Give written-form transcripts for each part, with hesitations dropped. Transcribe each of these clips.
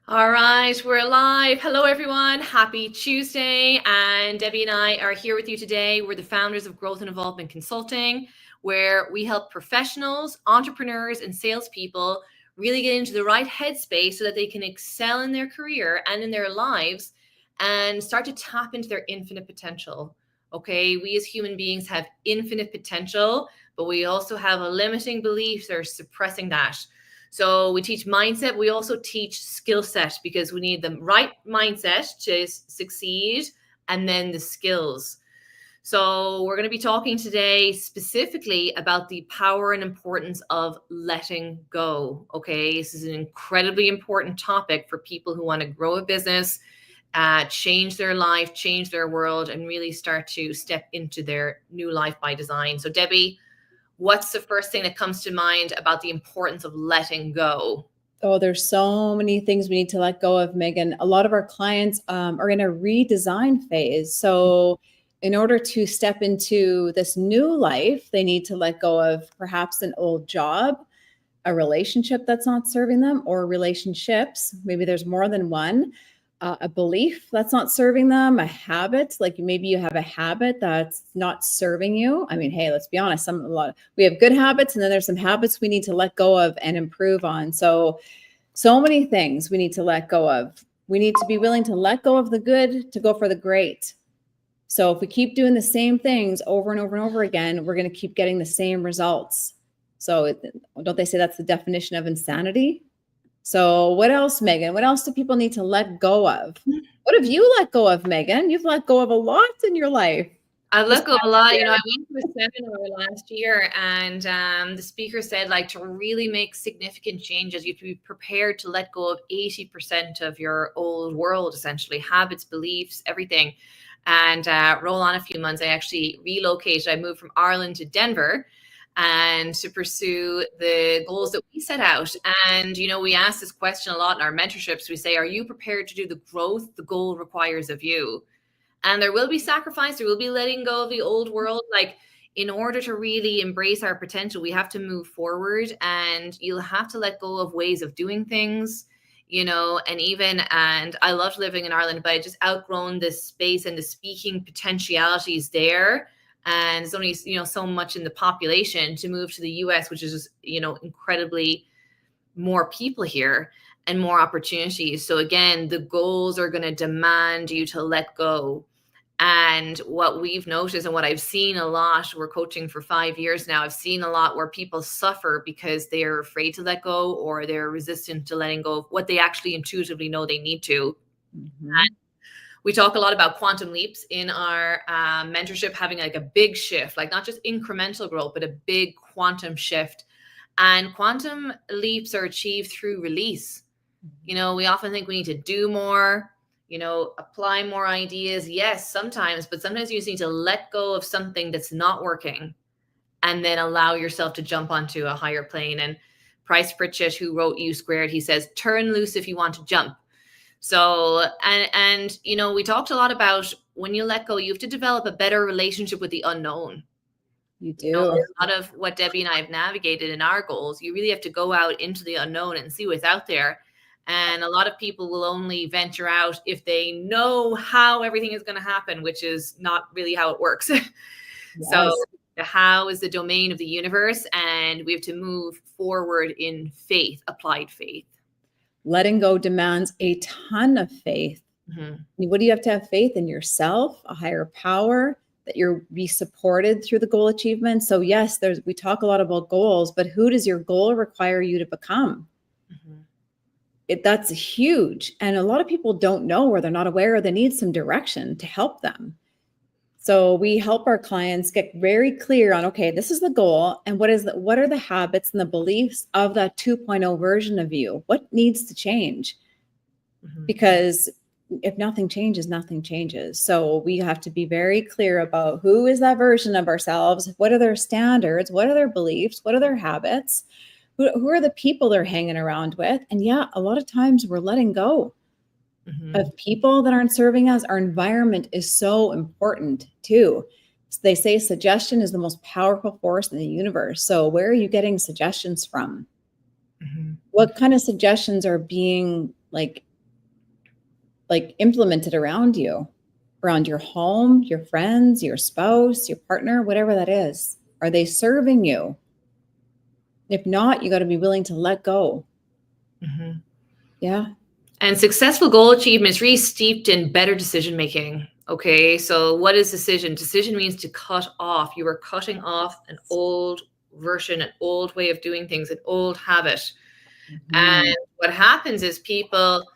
All right, we're live. Hello, everyone. Happy Tuesday. And Debbie and I are here with you today. We're the founders of Growth and Involvement Consulting, where we help professionals, entrepreneurs, and salespeople really get into the right headspace so that they can excel in their career and in their lives and start to tap into their infinite potential. Okay, we as human beings have infinite potential, but we also have a limiting beliefs that are suppressing that. So we teach mindset. We also teach skill set because we need the right mindset to succeed and then the skills. So we're going to be talking today specifically about the power and importance of letting go. Okay, this is an incredibly important topic for people who want to grow a business, change their life, change their world, and really start to step into their new life by design. So Debbie, what's the first thing that comes to mind about the importance of letting go? Oh, there's so many things we need to let go of, Megan. A lot of our clients are in a redesign phase. So, in order to step into this new life, they need to let go of perhaps an old job, a relationship that's not serving them, or relationships. Maybe there's more than one. A belief that's not serving them, a habit, like maybe you have a habit that's not serving you. I mean, hey, let's be honest, we have good habits, and then there's some habits we need to let go of and improve on. So many things we need to let go of. We need to be willing to let go of the good to go for the great. So if we keep doing the same things over and over and over again, we're going to keep getting the same results. So don't they say that's the definition of insanity? So what else, Megan? What else do people need to let go of? What have you let go of, Megan? You've let go of a lot in your life. I've let go of a lot. I went to a seminar last year, and the speaker said, like, to really make significant changes, you have to be prepared to let go of 80% of your old world, essentially, habits, beliefs, everything. And roll on a few months, I actually relocated. I moved from Ireland to Denver and to pursue the goals that we set out. And, we ask this question a lot in our mentorships. We say, are you prepared to do the growth the goal requires of you? And there will be sacrifice. There will be letting go of the old world. Like, in order to really embrace our potential, we have to move forward, and you'll have to let go of ways of doing things, and I loved living in Ireland, but I just outgrown this space and the speaking potentialities there. And there's only, so much in the population to move to the US, which is just, incredibly more people here and more opportunities. So again, the goals are going to demand you to let go. And what we've noticed and what I've seen a lot, we're coaching for 5 years now, I've seen a lot where people suffer because they are afraid to let go, or they're resistant to letting go of what they actually intuitively know they need to. Mm-hmm. We talk a lot about quantum leaps in our mentorship, having like a big shift, like not just incremental growth, but a big quantum shift. And quantum leaps are achieved through release. We often think we need to do more, apply more ideas. Yes, sometimes, but sometimes you just need to let go of something that's not working and then allow yourself to jump onto a higher plane. And Price Pritchett, who wrote U Squared, he says, turn loose if you want to jump. So, and we talked a lot about when you let go, you have to develop a better relationship with the unknown. You do. A lot of what Debbie and I have navigated in our goals, you really have to go out into the unknown and see what's out there. And a lot of people will only venture out if they know how everything is going to happen, which is not really how it works. Yes. So the how is the domain of the universe, and we have to move forward in faith, applied faith. Letting go demands a ton of faith. Mm-hmm. What do you have to have faith in? Yourself, a higher power, that you'll be supported through the goal achievement. So yes, we talk a lot about goals, but who does your goal require you to become? Mm-hmm. That's huge. And a lot of people don't know, or they're not aware, or they need some direction to help them. So we help our clients get very clear on, okay, this is the goal, and what are the habits and the beliefs of that 2.0 version of you? What needs to change? Mm-hmm. Because if nothing changes, nothing changes. So we have to be very clear about who is that version of ourselves, what are their standards, what are their beliefs, what are their habits, who are the people they're hanging around with. And yeah, a lot of times we're letting go of people that aren't serving us. Our environment is so important too. So they say suggestion is the most powerful force in the universe. So where are you getting suggestions from? Mm-hmm. What kind of suggestions are being like like implemented around you, around your home, your friends, your spouse, your partner, whatever that is? Are they serving you? If not, you got to be willing to let go. Mm-hmm. Yeah. And successful goal achievement is really steeped in better decision making. Okay, so what is decision? Decision means to cut off. You are cutting off an old version, an old way of doing things, an old habit. And what happens is people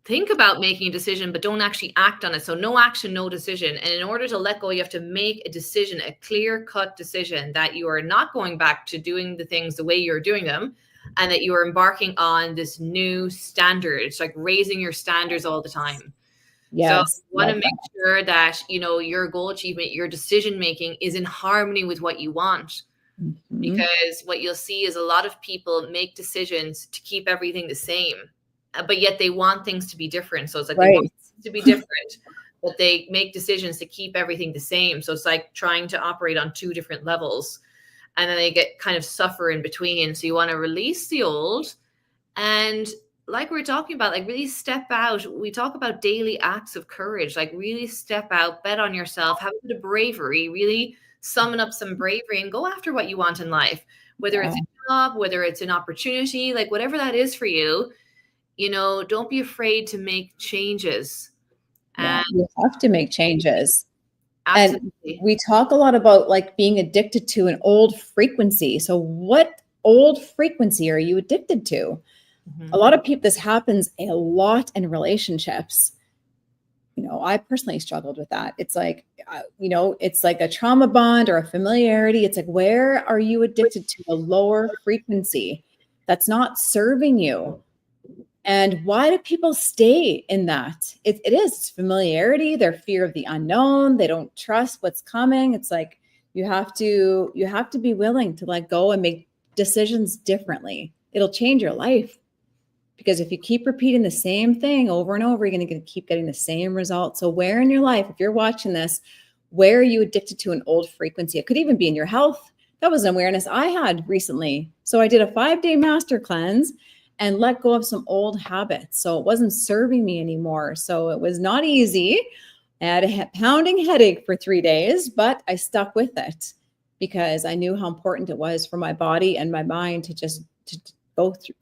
think about making a decision, but don't actually act on it. So no action, no decision. And in order to let go, you have to make a decision, a clear-cut decision that you are not going back to doing the things the way you're doing them, and that you are embarking on this new standard. It's like raising your standards all the time. Yes. So you want to make sure that, you know, your goal achievement, your decision making is in harmony with what you want. Because what you'll see is a lot of people make decisions to keep everything the same, but yet they want things to be different. So it's like they want things to be different, but they make decisions to keep everything the same. So it's like trying to operate on two different levels, and then they get kind of suffer in between. So you want to release the old, and like we're talking about, like really step out. We talk about daily acts of courage, like really step out, bet on yourself, have a bit of bravery, really summon up some bravery and go after what you want in life, whether it's a job, whether it's an opportunity, like whatever that is for you, you know, don't be afraid to make changes. And you have to make changes. Absolutely. And we talk a lot about like being addicted to an old frequency. So what old frequency are you addicted to? A lot of people, this happens a lot in relationships. You know, I personally struggled with that. It's like, you know, it's like a trauma bond or a familiarity. It's like, where are you addicted to a lower frequency that's not serving you? And why do people stay in that? It's familiarity, their fear of the unknown. They don't trust what's coming. It's like, you have to be willing to let go and make decisions differently. It'll change your life. Because if you keep repeating the same thing over and over, you're going to keep getting the same result. So where in your life, if you're watching this, where are you addicted to an old frequency? It could even be in your health. That was an awareness I had recently. So I did a 5-day master cleanse and let go of some old habits. So it wasn't serving me anymore. So it was not easy. I had a pounding headache for 3 days, but I stuck with it because I knew how important it was for my body and my mind to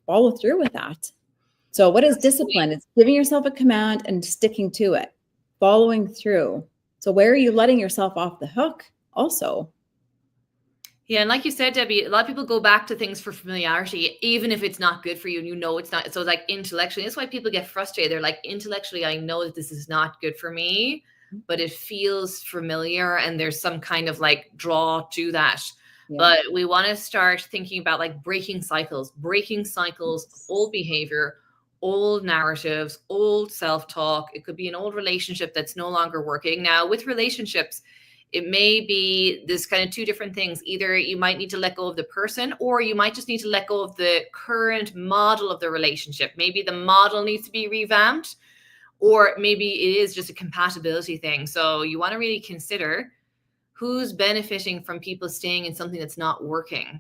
follow through with that. So what is discipline? It's giving yourself a command and sticking to it, following through. So where are you letting yourself off the hook also? Yeah. And like you said, Debbie, a lot of people go back to things for familiarity, even if it's not good for you and you know it's not. So it's like intellectually, that's why people get frustrated. They're like, intellectually, I know that this is not good for me, but it feels familiar and there's some kind of like draw to that. Yeah. But we want to start thinking about like breaking cycles, old behavior, old narratives, old self-talk. It could be an old relationship that's no longer working. Now, with relationships, it may be this kind of two different things. Either you might need to let go of the person, or you might just need to let go of the current model of the relationship. Maybe the model needs to be revamped, or maybe it is just a compatibility thing. So you want to really consider who's benefiting from people staying in something that's not working.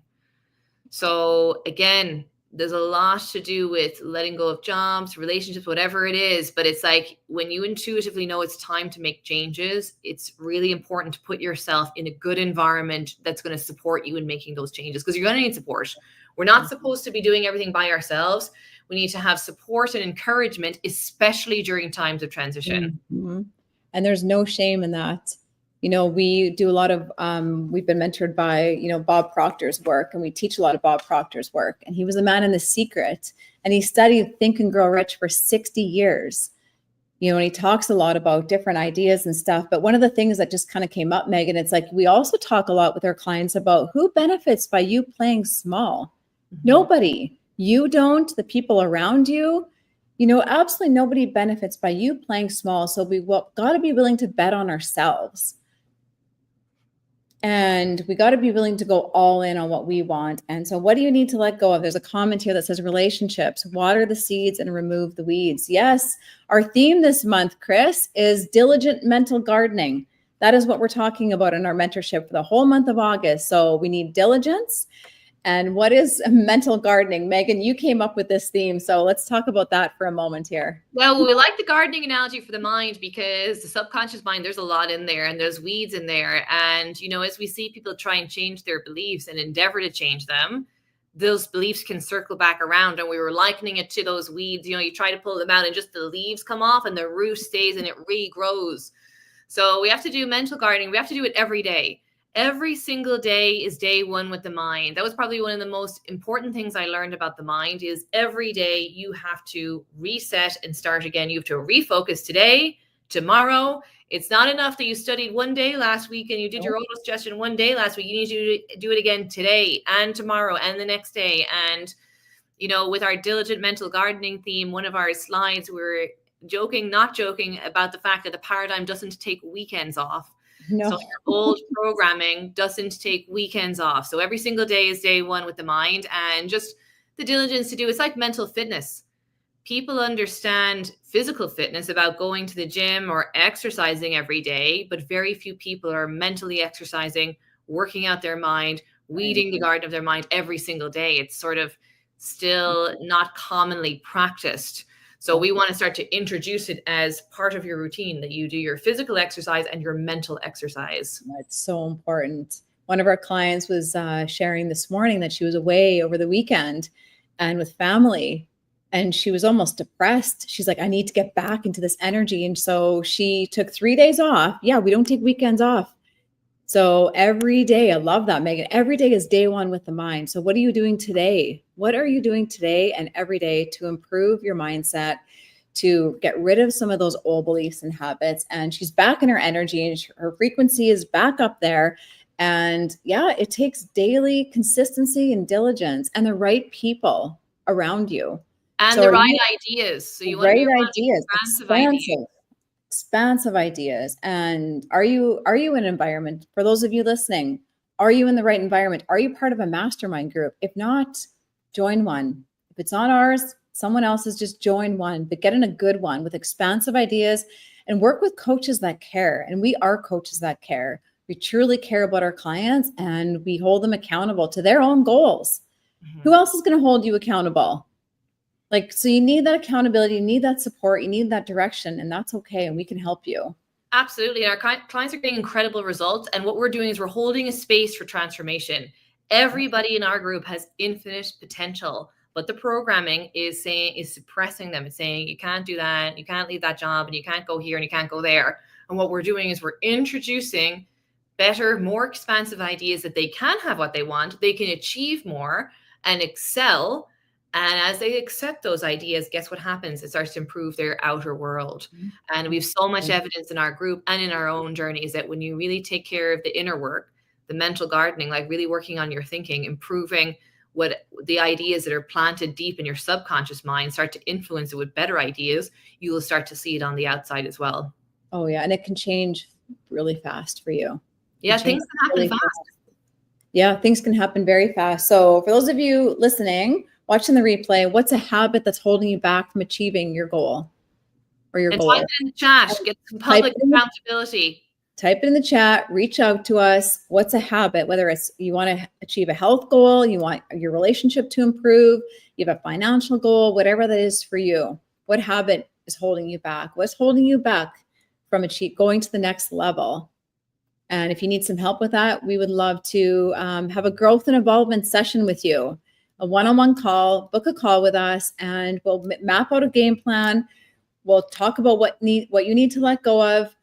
So again, there's a lot to do with letting go of jobs, relationships, whatever it is. But it's like when you intuitively know it's time to make changes, it's really important to put yourself in a good environment that's going to support you in making those changes, because you're going to need support. We're not supposed to be doing everything by ourselves. We need to have support and encouragement, especially during times of transition. Mm-hmm. And there's no shame in that. You know, we do a lot of, we've been mentored by, you know, Bob Proctor's work, and we teach a lot of Bob Proctor's work. And he was a man in The Secret, and he studied Think and Grow Rich for 60 years. You know, and he talks a lot about different ideas and stuff. But one of the things that just kind of came up, Megan, it's like, we also talk a lot with our clients about who benefits by you playing small. Mm-hmm. Nobody. You don't, the people around you, you know, absolutely nobody benefits by you playing small. So we got to be willing to bet on ourselves. And we got to be willing to go all in on what we want. And so what do you need to let go of? There's a comment here that says relationships, water the seeds and remove the weeds. Yes. Our theme this month, Chris, is diligent mental gardening. That is what we're talking about in our mentorship for the whole month of August. So we need diligence. And what is mental gardening? Megan, you came up with this theme. So let's talk about that for a moment here. Well, we like the gardening analogy for the mind because the subconscious mind, there's a lot in there and there's weeds in there. And, you know, as we see people try and change their beliefs and endeavor to change them, those beliefs can circle back around. And we were likening it to those weeds. You know, you try to pull them out and just the leaves come off and the root stays and it regrows. So we have to do mental gardening. We have to do it every day. Every single day is day one with the mind. That was probably one of the most important things I learned about the mind is every day you have to reset and start again. You have to refocus today, tomorrow. It's not enough that you studied one day last week and you did your auto suggestion one day last week. You need to do it again today and tomorrow and the next day. And, you know, with our diligent mental gardening theme, one of our slides, we were joking, not joking about the fact that the paradigm doesn't take weekends off. No. So our old programming doesn't take weekends off. So every single day is day one with the mind and just the diligence to do. It's like mental fitness. People understand physical fitness about going to the gym or exercising every day, but very few people are mentally exercising, working out their mind, weeding the garden of their mind every single day. It's sort of still not commonly practiced. So we want to start to introduce it as part of your routine, that you do your physical exercise and your mental exercise. That's so important. One of our clients was sharing this morning that she was away over the weekend and with family, and she was almost depressed. She's like, I need to get back into this energy. And so she took 3 days off. Yeah, we don't take weekends off. So every day, I love that, Megan. Every day is day one with the mind. So what are you doing today? What are you doing today and every day to improve your mindset, to get rid of some of those old beliefs and habits? And she's back in her energy and her frequency is back up there. And yeah, it takes daily consistency and diligence and the right people around you. And So the right ideas. So you want right to be around ideas, expansive ideas. And are you in an environment, for those of you listening, are you in the right environment? Are you part of a mastermind group? If not, join one. If it's not ours, someone else's, just join one, but get in a good one with expansive ideas and work with coaches that care. And we are coaches that care. We truly care about our clients and we hold them accountable to their own goals. Mm-hmm. Who else is going to hold you accountable? Like, so you need that accountability, you need that support, you need that direction, and that's okay. And we can help you. Absolutely. And our clients are getting incredible results. And what we're doing is we're holding a space for transformation. Everybody in our group has infinite potential, but the programming is suppressing them. It's saying, you can't do that. You can't leave that job and you can't go here and you can't go there. And what we're doing is we're introducing better, more expansive ideas that they can have what they want. They can achieve more and excel. And as they accept those ideas, guess what happens? It starts to improve their outer world. Mm-hmm. And we have so much evidence in our group and in our own journeys that when you really take care of the inner work, the mental gardening, like really working on your thinking, improving what the ideas that are planted deep in your subconscious mind, start to influence it with better ideas, you will start to see it on the outside as well. Oh yeah. And it can change really fast for you. Yeah, things can happen fast. Yeah, things can happen very fast. So for those of you listening, watching the replay, what's a habit that's holding you back from achieving your goal or your goal? Type it in the chat. Get some public accountability. Type it in the chat. Reach out to us. What's a habit? Whether it's you want to achieve a health goal, you want your relationship to improve, you have a financial goal, whatever that is for you. What habit is holding you back? What's holding you back from going to the next level? And if you need some help with that, we would love to have a growth and involvement session with you. A one-on-one call, book a call with us, and we'll map out a game plan. We'll talk about what you need to let go of,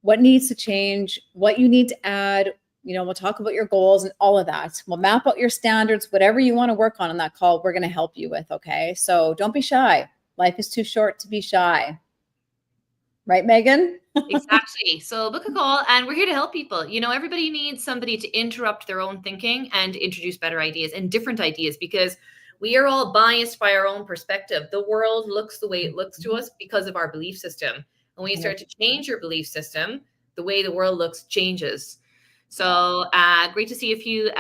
what needs to change, what you need to add. You know, we'll talk about your goals and all of that. We'll map out your standards, whatever you want to work on in that call, we're going to help you with, okay? So don't be shy. Life is too short to be shy. Right, Megan? Exactly. So book a call and we're here to help people. You know, everybody needs somebody to interrupt their own thinking and introduce better ideas and different ideas, because we are all biased by our own perspective. The world looks the way it looks to us because of our belief system. And when you start to change your belief system, the way the world looks changes. So great to see a few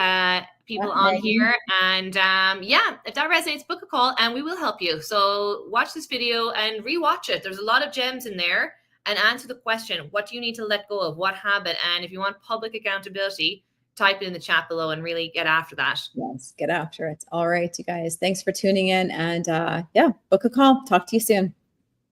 people on here. And yeah, if that resonates, book a call and we will help you. So watch this video and rewatch it. There's a lot of gems in there. And answer the question, what do you need to let go of? What habit? And if you want public accountability, type it in the chat below and really get after that. Yes, get after it. All right, you guys. Thanks for tuning in, and yeah, book a call. Talk to you soon.